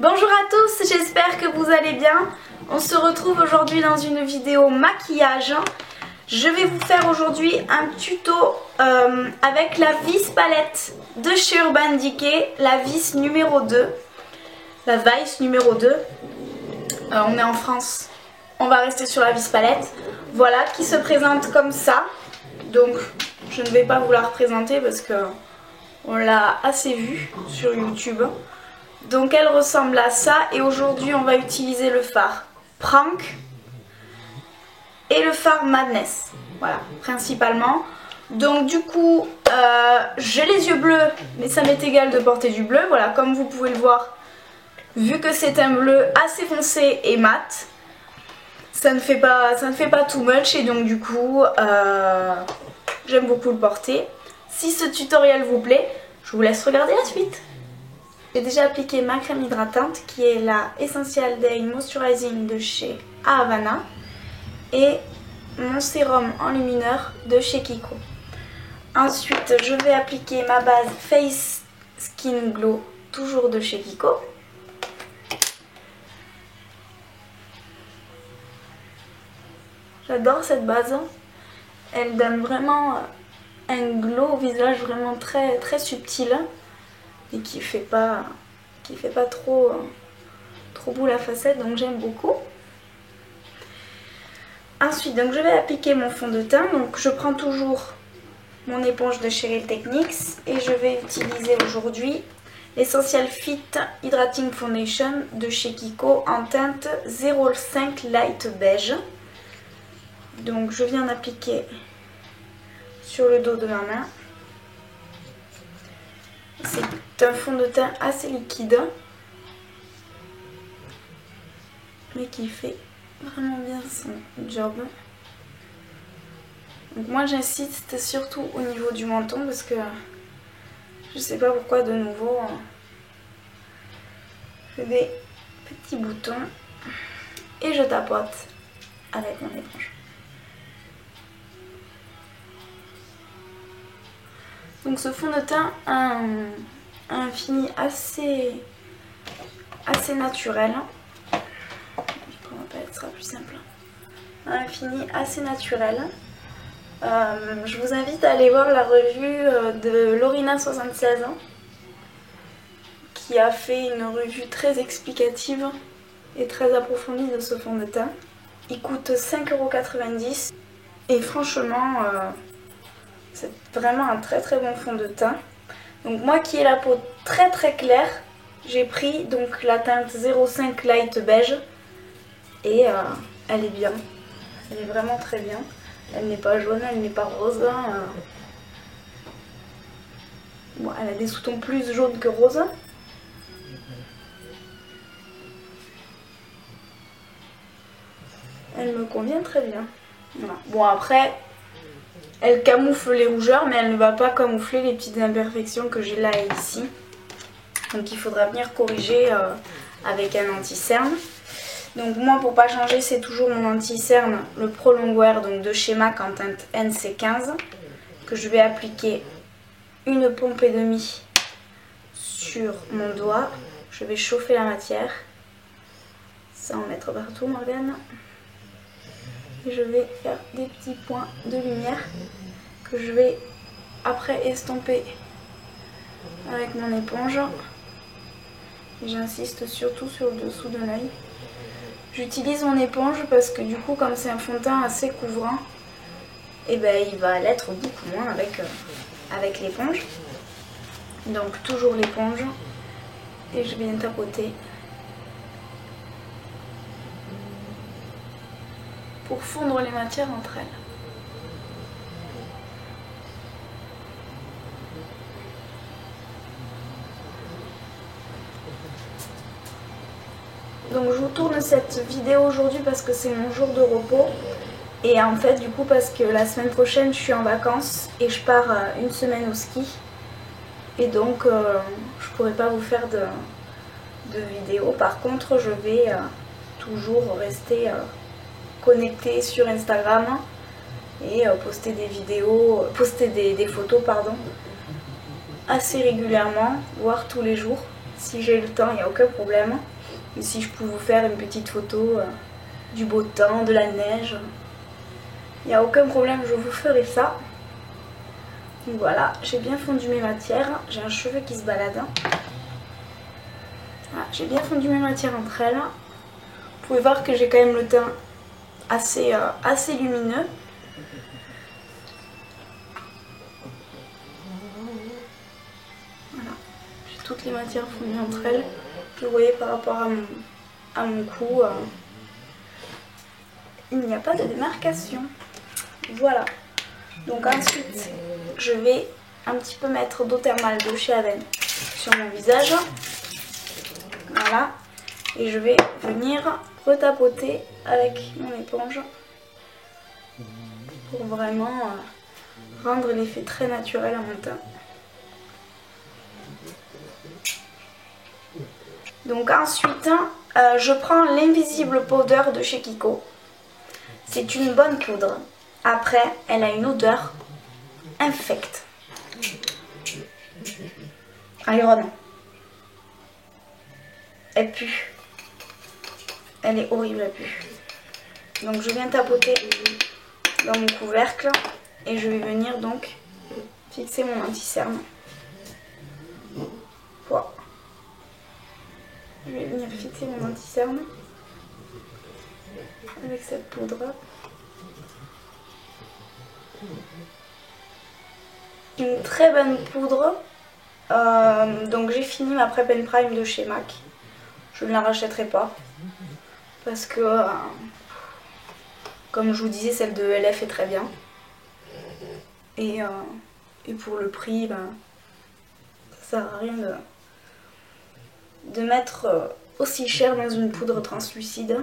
Bonjour à tous, j'espère que vous allez bien. On se retrouve aujourd'hui dans une vidéo maquillage. Je vais vous faire aujourd'hui un tuto avec la vis palette de chez Urban Decay, la vis numéro 2. La Vice numéro 2. On est en France, on va rester sur la vis palette. Voilà, qui se présente comme ça. Donc je ne vais pas vous la représenter parce que on l'a assez vue sur YouTube. Donc elle ressemble à ça et aujourd'hui on va utiliser le fard Prank et le fard Madness. Voilà, principalement. Donc du coup j'ai les yeux bleus mais ça m'est égal de porter du bleu. Voilà, comme vous pouvez le voir, vu que c'est un bleu assez foncé et mat, ça ne fait pas too much et donc du coup j'aime beaucoup le porter. Si ce tutoriel vous plaît, je vous laisse regarder la suite. J'ai déjà appliqué ma crème hydratante qui est la Essential Day Moisturizing de chez Havana et mon sérum enlumineur de chez Kiko. Ensuite je vais appliquer ma base Face Skin Glow toujours de chez Kiko. J'adore cette base, elle donne vraiment un glow au visage vraiment très subtil et qui fait pas trop boule à facettes, donc j'aime beaucoup. Ensuite donc je vais appliquer mon fond de teint, donc je prends toujours mon éponge de chez Real Techniques et je vais utiliser aujourd'hui l'Essential Fit Hydrating Foundation de chez Kiko en teinte 05 Light Beige. Donc je viens d'appliquer sur le dos de ma main. C'est un fond de teint assez liquide mais qui fait vraiment bien son job. Donc moi j'insiste surtout au niveau du menton parce que je sais pas pourquoi de nouveau je fais des petits boutons et je tapote avec mon éponge. Donc ce fond de teint a un fini assez naturel. Comment ce sera plus simple. Un fini assez naturel. Je vous invite à aller voir la revue de Lorina76 qui a fait une revue très explicative et très approfondie de ce fond de teint. Il coûte 5,90 € et franchement c'est vraiment un très bon fond de teint. Donc moi qui ai la peau très claire, j'ai pris donc la teinte 05 Light Beige et elle est bien. Elle est vraiment très bien. Elle n'est pas jaune, elle n'est pas rose. Bon, elle a des sous-tons plus jaunes que rose. Elle me convient très bien. Voilà. Bon après, elle camoufle les rougeurs mais elle ne va pas camoufler les petites imperfections que j'ai là et ici. Donc il faudra venir corriger avec un anti-cerne. Donc moi pour pas changer c'est toujours mon anti-cerne, le Pro Longwear donc de chez MAC en teinte NC15 que je vais appliquer une pompe et demie sur mon doigt. Je vais chauffer la matière sans en mettre partout Morgane. Et je vais faire des petits points de lumière que je vais après estomper avec mon éponge. J'insiste surtout sur le dessous de l'œil. J'utilise mon éponge parce que du coup comme c'est un fond de teint assez couvrant, et ben il va l'être beaucoup moins avec l'éponge. Donc toujours l'éponge et je viens tapoter pour fondre les matières entre elles. Donc je vous tourne cette vidéo aujourd'hui parce que c'est mon jour de repos et en fait du coup parce que la semaine prochaine je suis en vacances et je pars une semaine au ski et donc je pourrai pas vous faire de vidéo. Par contre je vais toujours rester connectée sur Instagram et poster des vidéos, poster des photos pardon, assez régulièrement, voire tous les jours Si j'ai le temps, il n'y a aucun problème. Et si je peux vous faire une petite photo du beau temps, de la neige, il n'y a aucun problème, je vous ferai ça. Donc voilà, j'ai bien fondu mes matières. J'ai un cheveu qui se balade. Voilà, j'ai bien fondu mes matières entre elles. Vous pouvez voir que j'ai quand même le teint assez lumineux. Voilà, j'ai toutes les matières fondues entre elles. Vous voyez par rapport à mon cou, il n'y a pas de démarcation. Voilà. Donc ensuite, je vais un petit peu mettre d'eau thermale de chez Aven sur mon visage. Voilà. Et je vais venir retapoter avec mon éponge pour vraiment rendre l'effet très naturel à mon teint. Donc ensuite, je prends l'Invisible Powder de chez Kiko. C'est une bonne poudre. Après, elle a une odeur infecte. Iron. Elle pue. Elle est horrible, elle pue. Donc je viens tapoter dans mon couvercle et je vais venir donc fixer mon anti-cerne. Voilà. Je vais venir fixer mon anti-cerne avec cette poudre. Une très bonne poudre. Donc j'ai fini ma Prep and Prime de chez MAC. Je ne la rachèterai pas. Parce que, comme je vous disais, celle de LF est très bien. Et pour le prix, ben, ça sert à rien de mettre aussi cher dans une poudre translucide.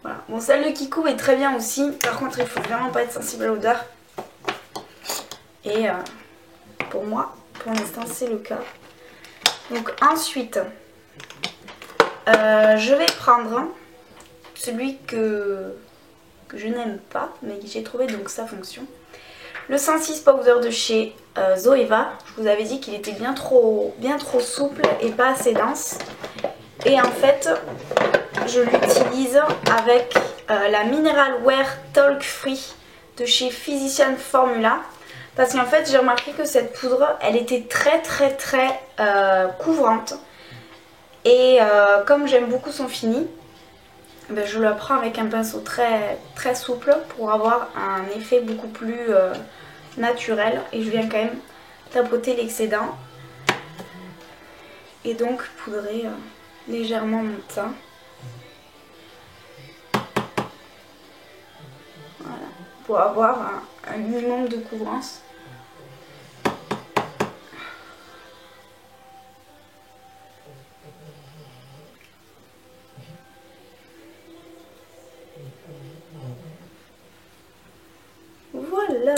Voilà. Bon, celle de Kiko est très bien aussi. Par contre, il faut vraiment pas être sensible à l'odeur. Et pour moi, pour l'instant, c'est le cas. Donc ensuite, je vais prendre celui que je n'aime pas, mais que j'ai trouvé donc sa fonction. Le 106 Powder de chez Zoeva. Je vous avais dit qu'il était bien trop souple et pas assez dense. Et en fait, je l'utilise avec la Mineral Wear Talc Free de chez Physician Formula. Parce qu'en fait, j'ai remarqué que cette poudre, elle était très couvrante. Et comme j'aime beaucoup son fini, ben je la prends avec un pinceau très souple pour avoir un effet beaucoup plus naturel. Et je viens quand même tapoter l'excédent. Et donc poudrer légèrement mon teint. Voilà, pour avoir un minimum de couvrance. Voilà.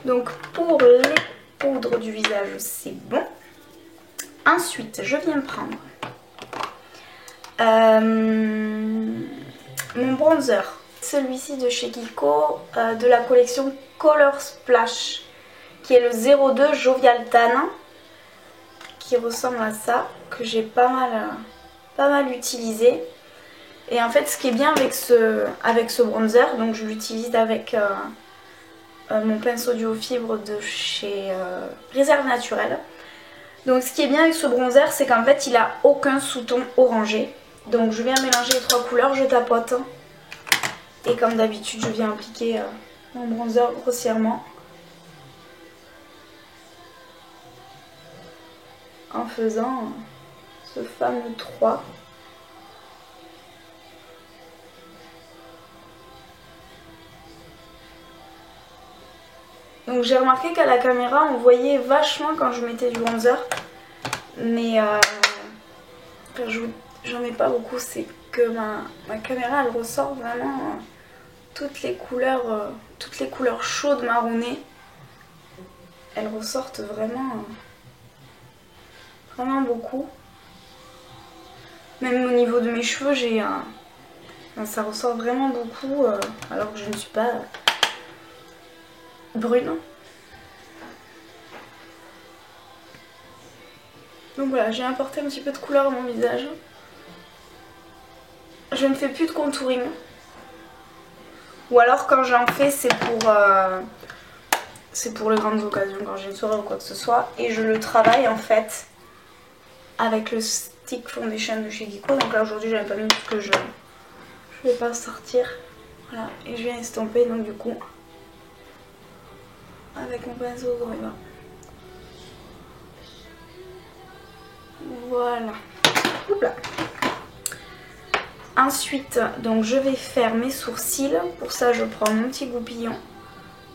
Donc pour les poudres du visage, c'est bon. Ensuite, je viens prendre mon bronzer. Celui-ci de chez Kiko, de la collection Color Splash, qui est le 02 Jovial Tan, qui ressemble à ça, que j'ai pas mal utilisé. Et en fait, ce qui est bien avec ce bronzer, donc je l'utilise avec mon pinceau duo fibre de chez Réserve Naturelle. Donc ce qui est bien avec ce bronzer, c'est qu'en fait, il a aucun sous-ton orangé. Donc je viens mélanger les trois couleurs, je tapote. Et comme d'habitude, je viens appliquer mon bronzer grossièrement. En faisant ce fameux 3. Donc j'ai remarqué qu'à la caméra on voyait vachement quand je mettais du bronzer. Mais j'en ai pas beaucoup, c'est que ma caméra elle ressort vraiment toutes les couleurs chaudes marronnées. Elles ressortent vraiment beaucoup. Même au niveau de mes cheveux, ça ressort vraiment beaucoup alors que je ne suis pas brune. Donc voilà, j'ai apporté un petit peu de couleur à mon visage. Je ne fais plus de contouring. Ou alors quand j'en fais, c'est pour les grandes occasions, quand j'ai une soirée ou quoi que ce soit. Et je le travaille en fait avec le stick foundation de chez Kiko. Donc là aujourd'hui j'avais pas mis parce que je vais pas sortir. Voilà, et je viens estomper donc du coup avec mon pinceau Zoeva. Voilà. Oupla. Ensuite, donc je vais faire mes sourcils. Pour ça, je prends mon petit goupillon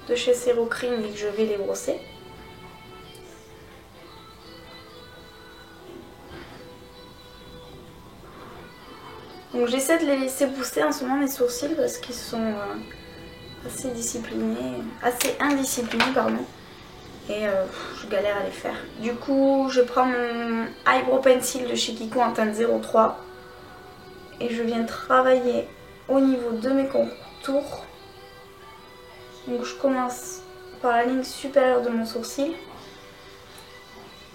de chez Serocrine et que je vais les brosser. Donc j'essaie de les laisser pousser en ce moment mes sourcils parce qu'ils sont assez indisciplinés, pardon. Et je galère à les faire. Du coup, je prends mon eyebrow pencil de chez Kiko en teinte 03 et je viens travailler au niveau de mes contours. Donc je commence par la ligne supérieure de mon sourcil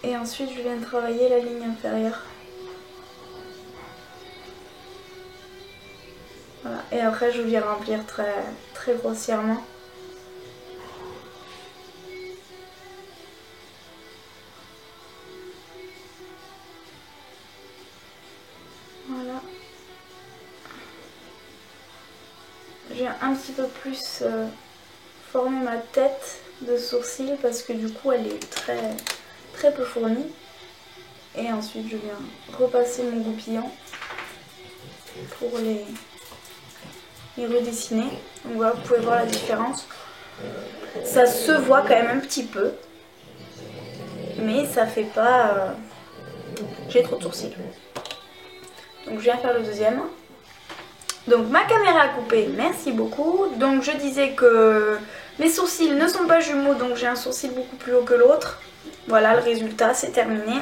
et ensuite je viens travailler la ligne inférieure. Voilà. Et après je viens remplir très grossièrement. Voilà. Je viens un petit peu plus former ma tête de sourcil parce que du coup elle est très peu fournie. Et ensuite je viens repasser mon goupillon pour les redessiner. Donc voilà, vous pouvez voir la différence. Ça se voit quand même un petit peu, mais ça fait pas... J'ai trop de sourcils. Donc je viens faire le deuxième. Donc ma caméra a coupé, merci beaucoup. Donc je disais que mes sourcils ne sont pas jumeaux, donc j'ai un sourcil beaucoup plus haut que l'autre. Voilà le résultat, c'est terminé.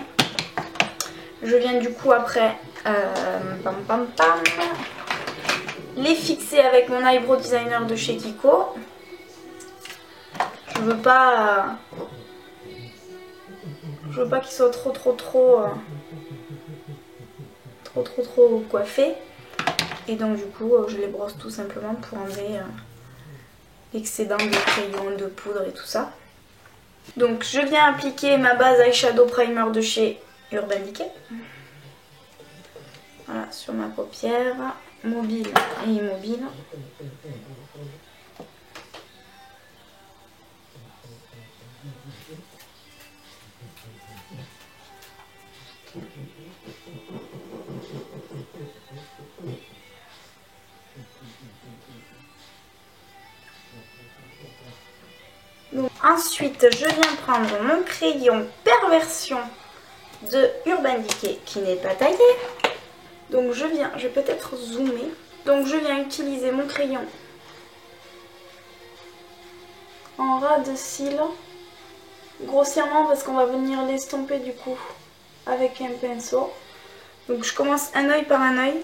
Je viens du coup après les fixer avec mon eyebrow designer de chez Kiko. Je veux pas qu'ils soient trop coiffés. Et donc du coup je les brosse tout simplement pour enlever l'excédent de crayon, de poudre et tout ça. Donc je viens appliquer ma base eyeshadow primer de chez Urban Decay. Voilà, sur ma paupière mobile et immobile. Donc, ensuite, je viens prendre mon crayon Perversion de Urban Decay qui n'est pas taillé. Donc je vais peut-être zoomer. Donc je viens utiliser mon crayon en ras de cils, grossièrement parce qu'on va venir l'estomper du coup avec un pinceau. Donc je commence un œil par un œil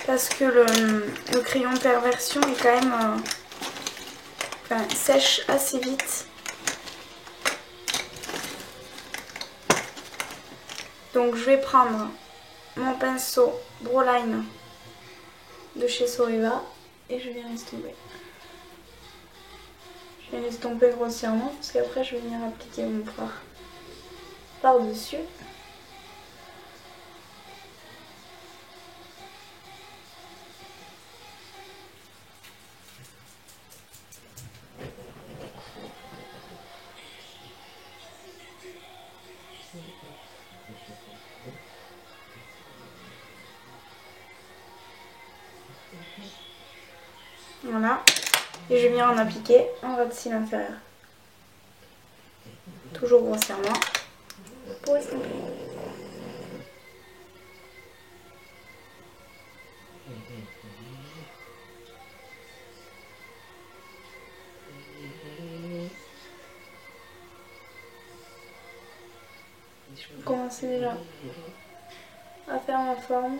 parce que le crayon Perversion est quand même sèche assez vite. Donc je vais prendre mon pinceau Broline de chez Zoeva et je viens l'estomper. Je viens l'estomper grossièrement parce qu'après je vais venir appliquer mon fard par-dessus. Voilà, et je viens en appliquer en ras de cils inférieur. Toujours grossièrement pour estomper. Je peux commencer déjà à faire ma forme.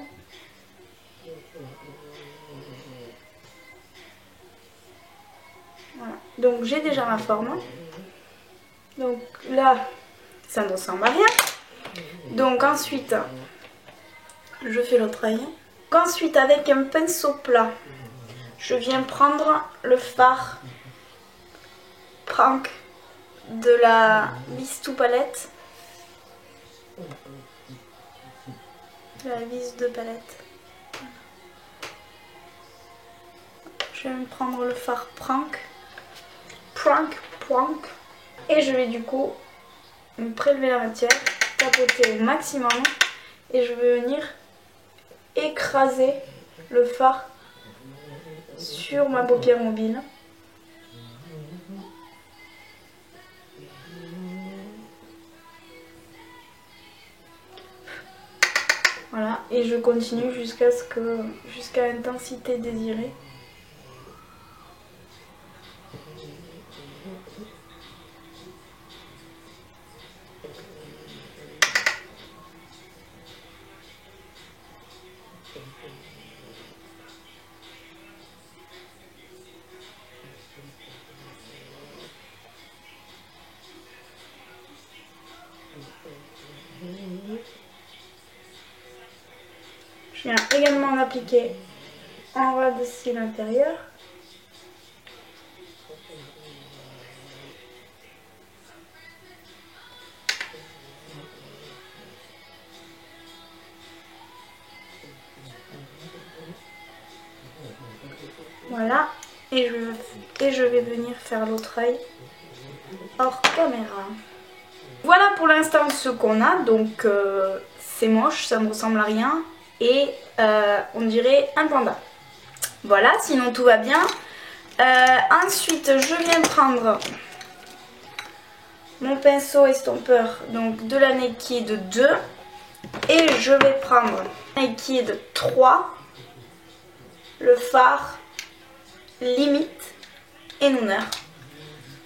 Voilà. Donc j'ai déjà ma forme. Donc là, ça ne ressemble à rien. Donc ensuite, je fais l'autre œil. Ensuite, avec un pinceau plat, je viens prendre le fard Prank de la Vis to Palette. La vis de palette. Je vais me prendre le fard Prank. Et je vais du coup me prélever la matière, tapoter au maximum et je vais venir écraser le fard sur ma paupière mobile. Voilà, et je continue jusqu'à l'intensité désirée. Je viens également en appliquer en ras de cils intérieur. Voilà, et je vais venir faire l'autre œil hors caméra. Voilà pour l'instant ce qu'on a, donc c'est moche, ça ne ressemble à rien et on dirait un panda. Voilà, sinon tout va bien. Ensuite, je viens prendre mon pinceau estompeur donc de la Naked 2 et je vais prendre Naked 3, le fard Limite et Nooner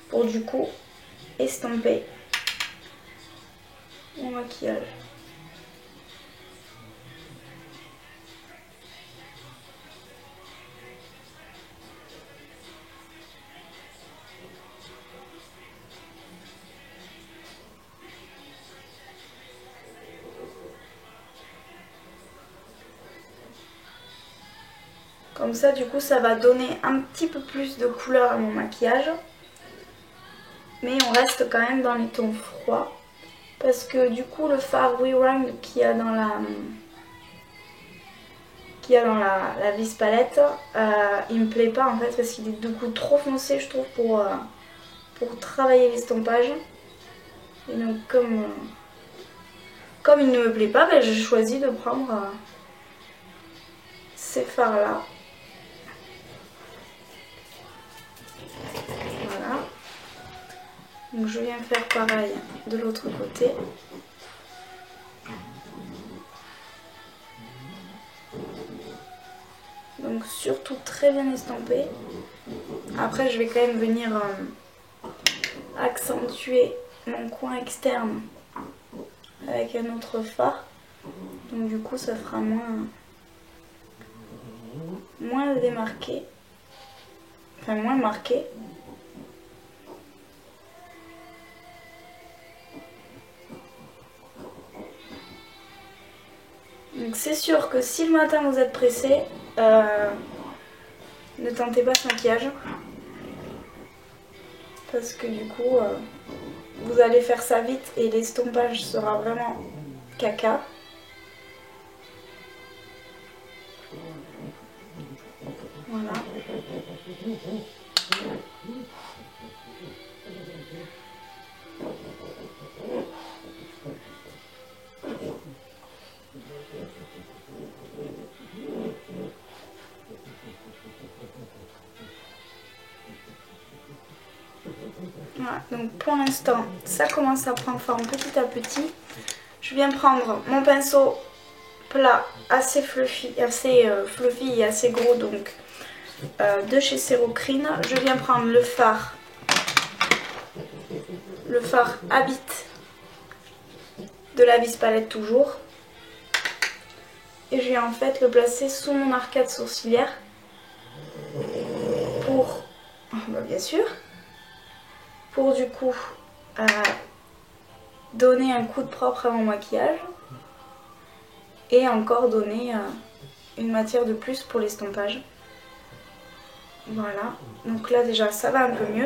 pour du coup estomper mon maquillage. Comme ça, du coup, ça va donner un petit peu plus de couleur à mon maquillage. Mais on reste quand même dans les tons froids. Parce que du coup, le fard WeRang qu'il y a dans la vis palette, il me plaît pas en fait parce qu'il est du coup trop foncé, je trouve, pour travailler l'estompage. Et donc, comme il ne me plaît pas, ben, j'ai choisi de prendre ces fards là. Voilà. Donc je viens faire pareil de l'autre côté. Donc surtout très bien estampé. Après je vais quand même venir accentuer mon coin externe avec un autre fard. Donc du coup ça fera moins démarqué. Enfin moins marqué. Donc c'est sûr que si le matin vous êtes pressé, ne tentez pas ce maquillage. Parce que du coup, vous allez faire ça vite et l'estompage sera vraiment caca. Voilà. Voilà, donc pour l'instant, ça commence à prendre forme petit à petit. Je viens prendre mon pinceau plat assez fluffy et assez gros, donc de chez Cerocrine. Je viens prendre le fard Habit de la vis palette toujours. Et je viens en fait le placer sous mon arcade sourcilière pour, bien sûr, pour du coup donner un coup de propre à mon maquillage et encore donner une matière de plus pour l'estompage. Voilà, donc là déjà ça va un peu mieux.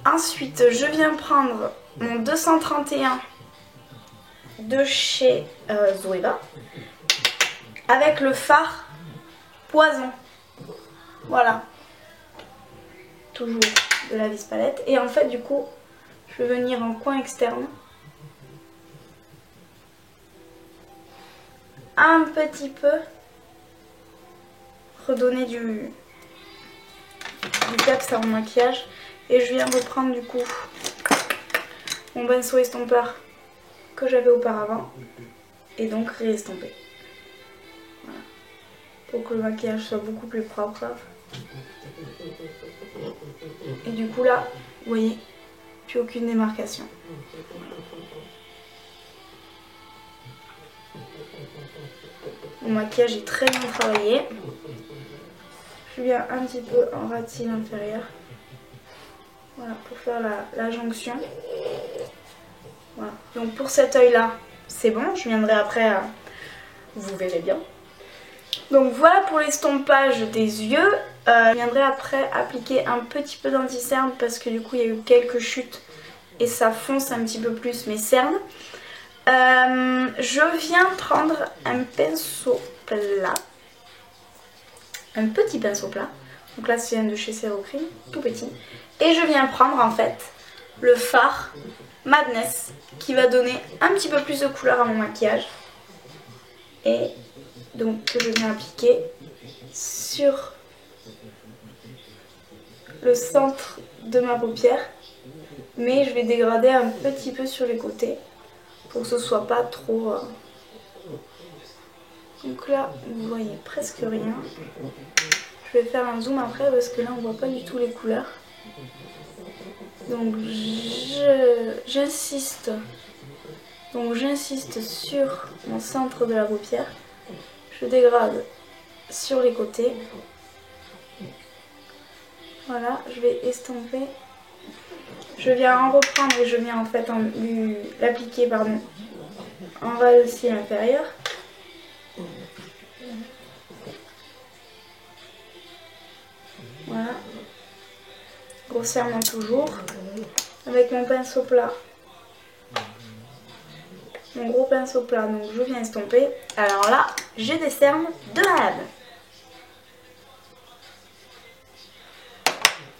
Ensuite je viens prendre mon 231 de chez Zoeva avec le fard poison. Voilà, toujours de la vis palette. Et en fait du coup je vais venir en coin externe un petit peu redonner du peps à mon maquillage. Et je viens reprendre du coup mon pinceau estompeur que j'avais auparavant et donc réestomper. Voilà. Pour que le maquillage soit beaucoup plus propre. Et du coup là, vous voyez, plus aucune démarcation. Mon maquillage est très bien travaillé. Je viens un petit peu en ras de cils inférieur. Voilà, pour faire la jonction. Voilà. Donc pour cet œil là, c'est bon. Je viendrai après, vous verrez bien. Donc voilà pour l'estompage des yeux. Je viendrai après appliquer un petit peu d'anti-cerne parce que du coup il y a eu quelques chutes et ça fonce un petit peu plus mes cernes. Je viens prendre un pinceau plat. Un petit pinceau plat. Donc là c'est un de chez Serocrim, tout petit. Et je viens prendre en fait le fard Madness qui va donner un petit peu plus de couleur à mon maquillage. Et donc que je viens appliquer sur le centre de ma paupière. Mais je vais dégrader un petit peu sur les côtés pour que ce soit pas trop... Donc là vous voyez presque rien. Je vais faire un zoom après parce que là on voit pas du tout les couleurs. Donc j'insiste sur mon centre de la paupière. Je dégrade sur les côtés. Voilà, je vais estomper. Je viens en reprendre et je viens en fait l'appliquer en ras de cils inférieur. Voilà. Grossièrement toujours. Avec mon pinceau plat. Mon gros pinceau plat, donc je viens estomper. Alors là, j'ai des cernes de malade.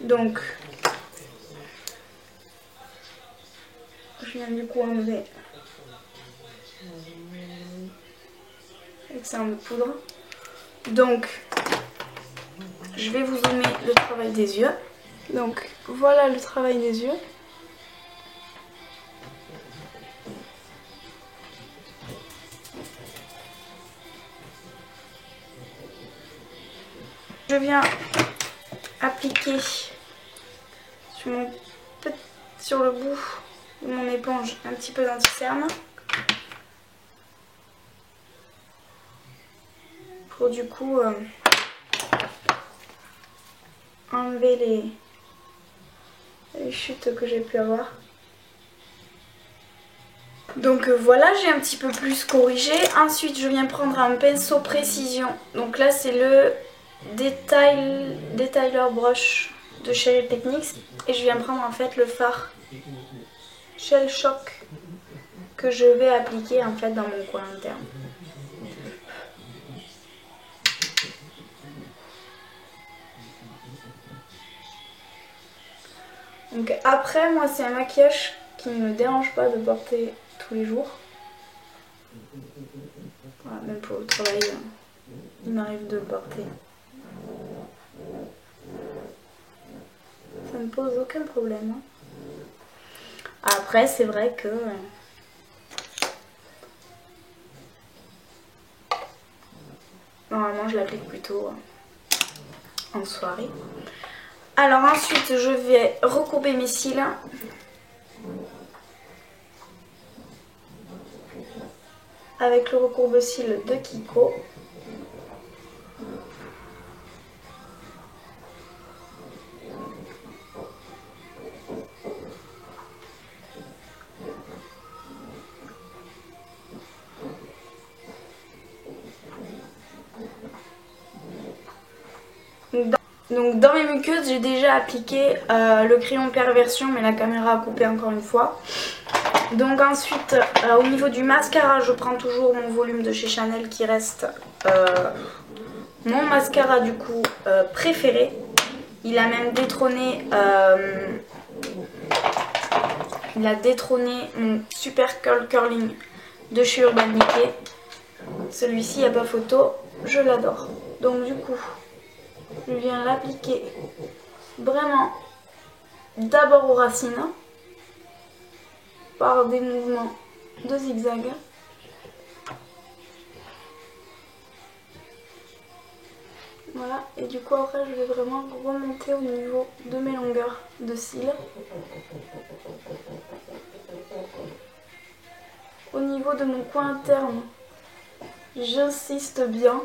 Donc, je viens du coup enlever avec cernes de poudre. Donc, je vais vous zoomer le travail des yeux. Donc, voilà le travail des yeux. Je viens appliquer sur le bout de mon éponge un petit peu d'anti-cerne pour du coup enlever les chutes que j'ai pu avoir. Donc voilà, j'ai un petit peu plus corrigé. Ensuite je viens prendre un pinceau précision. Donc là c'est le Detailer Brush de Shell Techniques. Et je viens prendre en fait le fard Shell Shock que je vais appliquer en fait dans mon coin interne. Donc après moi c'est un maquillage qui ne me dérange pas de porter tous les jours. Voilà, même pour le travail, il m'arrive de le porter. Ça ne pose aucun problème. Après c'est vrai que normalement je l'applique plutôt en soirée. Alors ensuite je vais recourber mes cils. Avec le recourbe-cils de Kiko. Donc dans mes muqueuses, j'ai déjà appliqué le crayon perversion, mais la caméra a coupé encore une fois. Donc ensuite, au niveau du mascara, je prends toujours mon volume de chez Chanel qui reste mon mascara du coup préféré. Il a même détrôné, mon Super Curl Curling de chez Urban Decay. Celui-ci, il n'y a pas photo, je l'adore. Donc du coup, je viens l'appliquer vraiment d'abord aux racines par des mouvements de zigzag. Voilà, et du coup après je vais vraiment remonter au niveau de mes longueurs de cils. Au niveau de mon coin interne, j'insiste bien.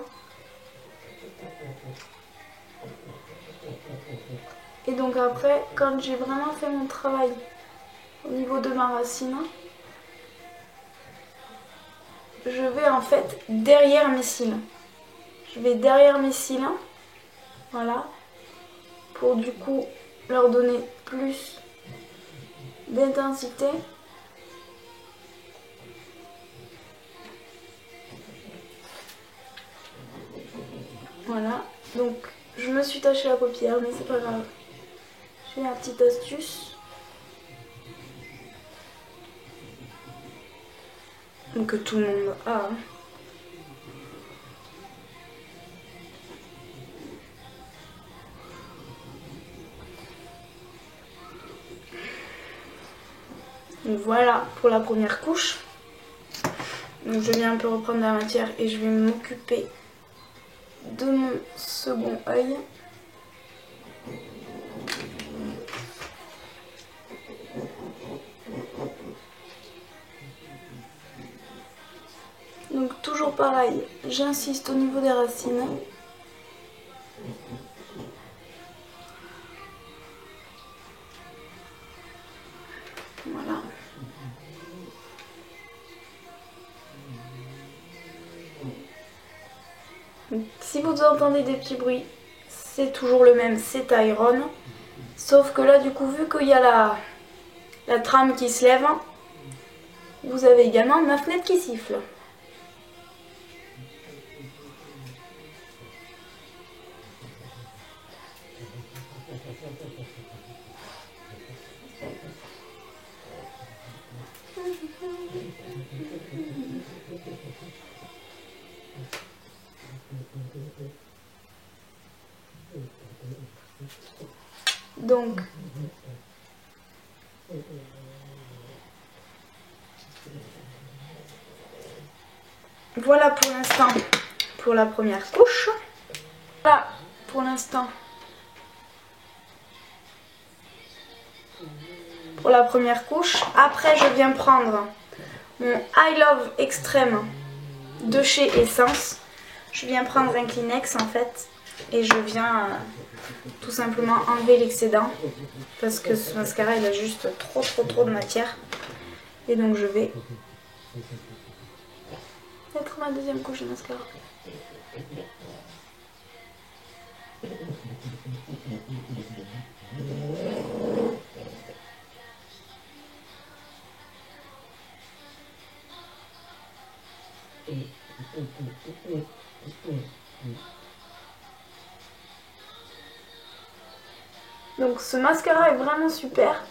Et donc après, quand j'ai vraiment fait mon travail au niveau de ma racine, je vais en fait derrière mes cils. Je vais derrière mes cils, voilà, pour du coup leur donner plus d'intensité. Voilà, donc je me suis taché la paupière, mais c'est pas grave. J'ai la petite astuce. Donc que tout le monde a. Donc voilà pour la première couche. Donc je viens un peu reprendre la matière et je vais m'occuper de mon second œil. Donc toujours pareil, j'insiste au niveau des racines. Voilà. Donc, si vous entendez des petits bruits, c'est toujours le même, c'est Iron. Sauf que là du coup, vu qu'il y a la trame qui se lève, vous avez également ma fenêtre qui siffle. Donc, voilà pour l'instant pour la première couche. Voilà pour l'instant pour la première couche. Après, je viens prendre mon I Love Extreme de chez Essence. Je viens prendre un Kleenex en fait et je viens tout simplement enlever l'excédent parce que ce mascara il a juste trop de matière. Et donc je vais mettre ma deuxième couche de mascara. Donc ce mascara est vraiment super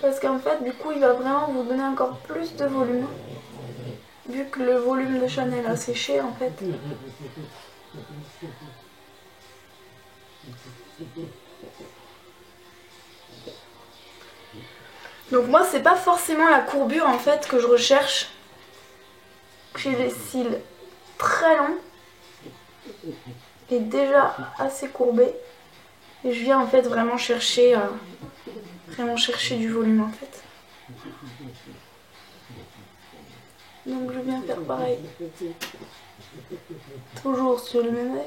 parce qu'en fait du coup il va vraiment vous donner encore plus de volume vu que le volume de Chanel a séché en fait. Donc moi c'est pas forcément la courbure en fait que je recherche. J'ai des cils très longs et déjà assez courbés et je viens en fait vraiment chercher du volume en fait. Donc je viens faire pareil, toujours sur le même œil.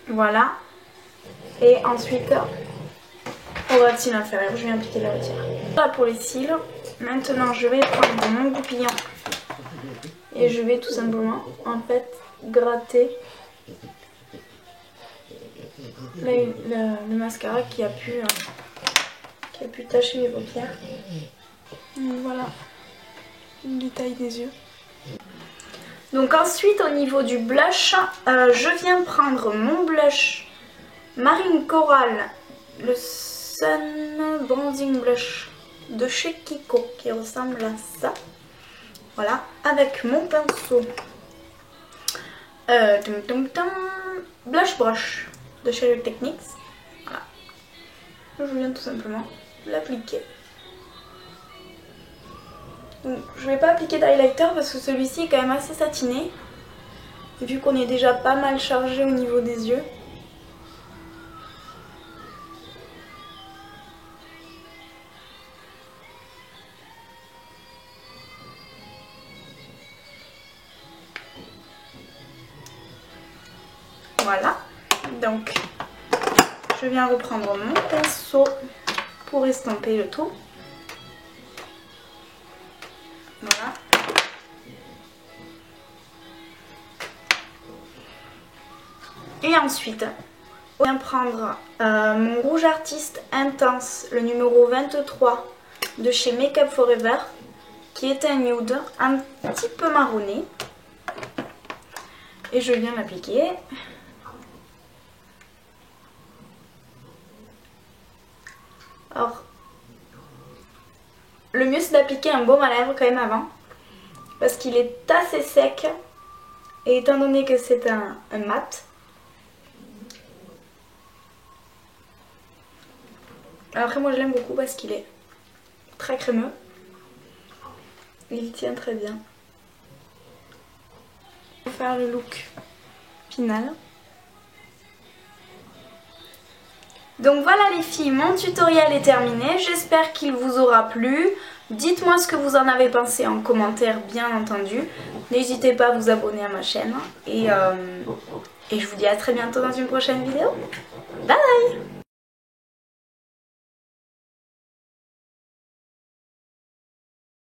Voilà. Et ensuite au ras-de-cils inférieur, je vais appliquer la retire. Voilà pour les cils. Maintenant je vais prendre mon goupillon et je vais tout simplement en fait gratter le mascara qui a pu tacher mes paupières. Donc voilà, une détail des yeux. Donc ensuite au niveau du blush, je viens prendre mon blush Marine Coral, le Sun Bronzing Blush de chez Kiko qui ressemble à ça. Voilà, avec mon pinceau Blush Brush de chez Techniques. Voilà, je viens tout simplement l'appliquer. Donc, je vais pas appliquer d'highlighter parce que celui-ci est quand même assez satiné. Et vu qu'on est déjà pas mal chargé au niveau des yeux. Voilà, donc je viens reprendre mon pinceau pour estomper le tout. Voilà. Et ensuite, on vient prendre mon rouge artiste intense, le numéro 23 de chez Make Up Forever, qui est un nude un petit peu marronné. Et je viens l'appliquer. Alors, le mieux c'est d'appliquer un baume à lèvres quand même avant, parce qu'il est assez sec, et étant donné que c'est un mat, après moi je l'aime beaucoup parce qu'il est très crémeux, et il tient très bien. On va faire le look final. Donc voilà les filles, mon tutoriel est terminé, j'espère qu'il vous aura plu. Dites-moi ce que vous en avez pensé en commentaire bien entendu. N'hésitez pas à vous abonner à ma chaîne et je vous dis à très bientôt dans une prochaine vidéo. Bye bye.